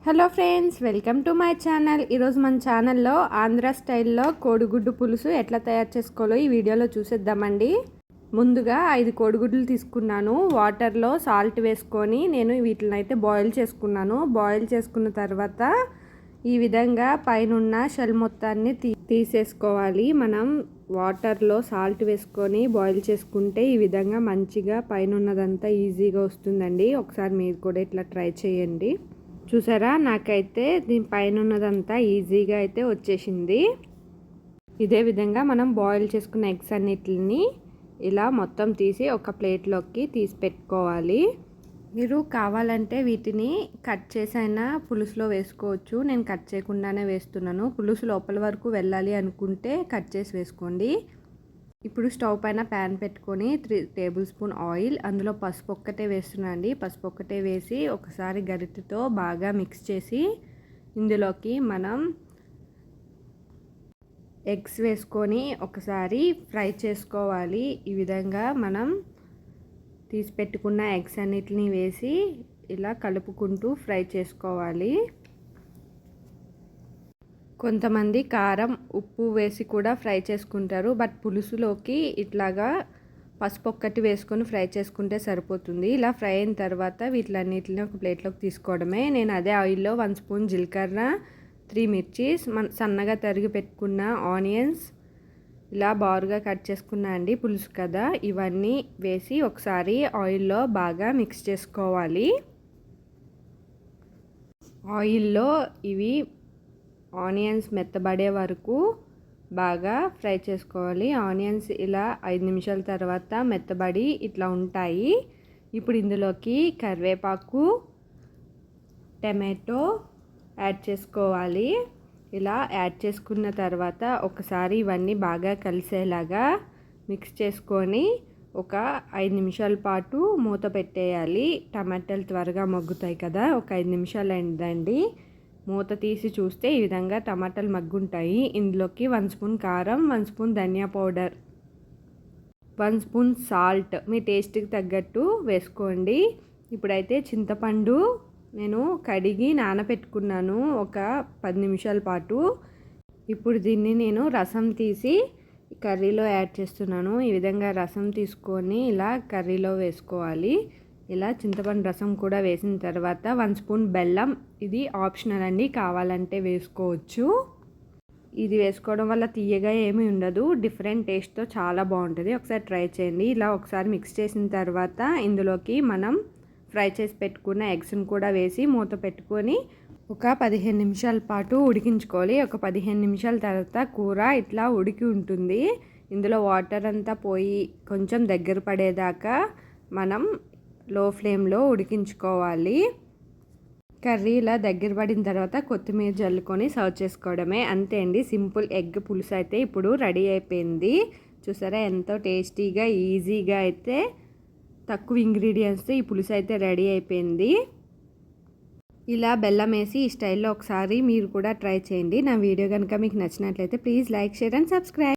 Hello friends, welcome to my channel. ఈరోజు మన ఛానల్లో ఆంధ్ర స్టైల్లో కోడిగుడ్డు పులుసు ఎట్లా తయారు చేసుకోవాలో ఈ వీడియోలో చూసేద్దామండి. ముందుగా 5 కోడిగుడ్లు తీసుకున్నాను. వాటర్లో సాల్ట్ వేసుకొని నేను వీటిని అయితే బాయిల్ చేసుకున్నాను. బాయిల్ చేసుకున్న తర్వాత ఈ విధంగా పైనున్న షెల్ మొత్తాన్ని తీసేసుకోవాలి. మనం వాటర్లో సాల్ట్ వేసుకొని బాయిల్ చేసుకుంటే ఈ విధంగా మంచిగా పైనున్నదంతా ఈజీగా వస్తుందండి. ఒకసారి మీరు కూడా ఇట్లా ట్రై చేయండి. చూసారా, నాకైతే దీనిపైన ఉన్నదంతా ఈజీగా అయితే వచ్చేసింది. ఇదే విధంగా మనం బాయిల్ చేసుకున్న ఎగ్స్ అన్నిటిని ఇలా మొత్తం తీసి ఒక ప్లేట్లోకి తీసి పెట్టుకోవాలి. మీరు కావాలంటే వీటిని కట్ చేసైనా పులుసులో వేసుకోవచ్చు. నేను కట్ చేయకుండానే వేస్తున్నాను. పులుసు లోపల వరకు వెళ్ళాలి అనుకుంటే కట్ చేసి వేసుకోండి. ఇప్పుడు స్టవ్ పైన ప్యాన్ పెట్టుకొని 3 టేబుల్ స్పూన్ ఆయిల్, అందులో పసుపు ఒక్కటే వేస్తున్నాను అండి. పసుపు ఒక్కటే వేసి ఒకసారి గరిటెతో బాగా మిక్స్ చేసి ఇందులోకి మనం ఎగ్స్ వేసుకొని ఒకసారి ఫ్రై చేసుకోవాలి. ఈ విధంగా మనం తీసి పెట్టుకున్న ఎగ్స్ అన్నిటిని వేసి ఇలా కలుపుకుంటూ ఫ్రై చేసుకోవాలి. కొంతమంది కారం ఉప్పు వేసి కూడా ఫ్రై చేసుకుంటారు. బట్ పులుసులోకి ఇట్లాగా పసుపు ఒక్కటి వేసుకొని ఫ్రై చేసుకుంటే సరిపోతుంది. ఇలా ఫ్రై అయిన తర్వాత వీటిలన్నిటిని ఒక ప్లేట్లోకి తీసుకోవడమే. నేను అదే ఆయిల్లో 1 స్పూన్ జీలకర్ర, 3 మిర్చీస్, సన్నగా తరిగి పెట్టుకున్న ఆనియన్స్, ఇలా బారుగా కట్ చేసుకున్నా అండి. పులుసు కదా, ఇవన్నీ వేసి ఒకసారి ఆయిల్లో బాగా మిక్స్ చేసుకోవాలి. ఆయిల్లో ఇవి ఆనియన్స్ మెత్తబడే వరకు బాగా ఫ్రై చేసుకోవాలి. ఆనియన్స్ ఇలా 5 నిమిషాల తర్వాత మెత్తబడి ఇట్లా ఉంటాయి. ఇప్పుడు ఇందులోకి కరివేపాకు, టమాటో యాడ్ చేసుకోవాలి. ఇలా యాడ్ చేసుకున్న తర్వాత ఒకసారి ఇవన్నీ బాగా కలిసేలాగా మిక్స్ చేసుకొని ఒక 5 నిమిషాల పాటు మూత పెట్టేయాలి. టమాటాలు త్వరగా మగ్గుతాయి కదా. ఒక 5 నిమిషాలు అయిందండి. మూత తీసి చూస్తే ఈ విధంగా టమాటాలు మగ్గుంటాయి. ఇందులోకి 1 స్పూన్ కారం, 1 స్పూన్ ధనియా పౌడర్, 1 స్పూన్ సాల్ట్ మీ టేస్ట్కి తగ్గట్టు వేసుకోండి. ఇప్పుడైతే చింతపండు నేను కడిగి నానబెట్టుకున్నాను ఒక 10 నిమిషాల పాటు. ఇప్పుడు దీన్ని నేను రసం తీసి కర్రీలో యాడ్ చేస్తున్నాను. ఈ విధంగా రసం తీసుకొని ఇలా కర్రీలో వేసుకోవాలి. ఇలా చింతపండు రసం కూడా వేసిన తర్వాత 1 స్పూన్ బెల్లం, ఇది ఆప్షనల్ అండి, కావాలంటే వేసుకోవచ్చు. ఇది వేసుకోవడం వల్ల తీయగా ఏమీ ఉండదు, డిఫరెంట్ టేస్ట్తో చాలా బాగుంటుంది. ఒకసారి ట్రై చేయండి. ఇలా ఒకసారి మిక్స్ చేసిన తర్వాత ఇందులోకి మనం ఫ్రై చేసి పెట్టుకున్న ఎగ్స్ని కూడా వేసి మూత పెట్టుకొని ఒక 15 నిమిషాల పాటు ఉడికించుకోవాలి. ఒక 15 నిమిషాల తర్వాత కూర ఇట్లా ఉడికి ఉంటుంది. ఇందులో వాటర్ అంతా పోయి కొంచెం దగ్గర పడేదాకా మనం లో ఫ్లేమ్లో ఉడికించుకోవాలి. కర్రీ ఇలా దగ్గర పడిన తర్వాత కొత్తిమీర జల్లుకొని సర్వ్ చేసుకోవడమే. అంతే అండి, సింపుల్ ఎగ్ పులుసు అయితే ఇప్పుడు రెడీ అయిపోయింది. చూసారా, ఎంతో టేస్టీగా ఈజీగా అయితే తక్కువ ఇంగ్రీడియంట్స్తో ఈ పులుసు అయితే రెడీ అయిపోయింది. ఇలా బెల్లం వేసి ఈ స్టైల్లో ఒకసారి మీరు కూడా ట్రై చేయండి. నా వీడియో కనుక మీకు నచ్చినట్లయితే please like, share and subscribe.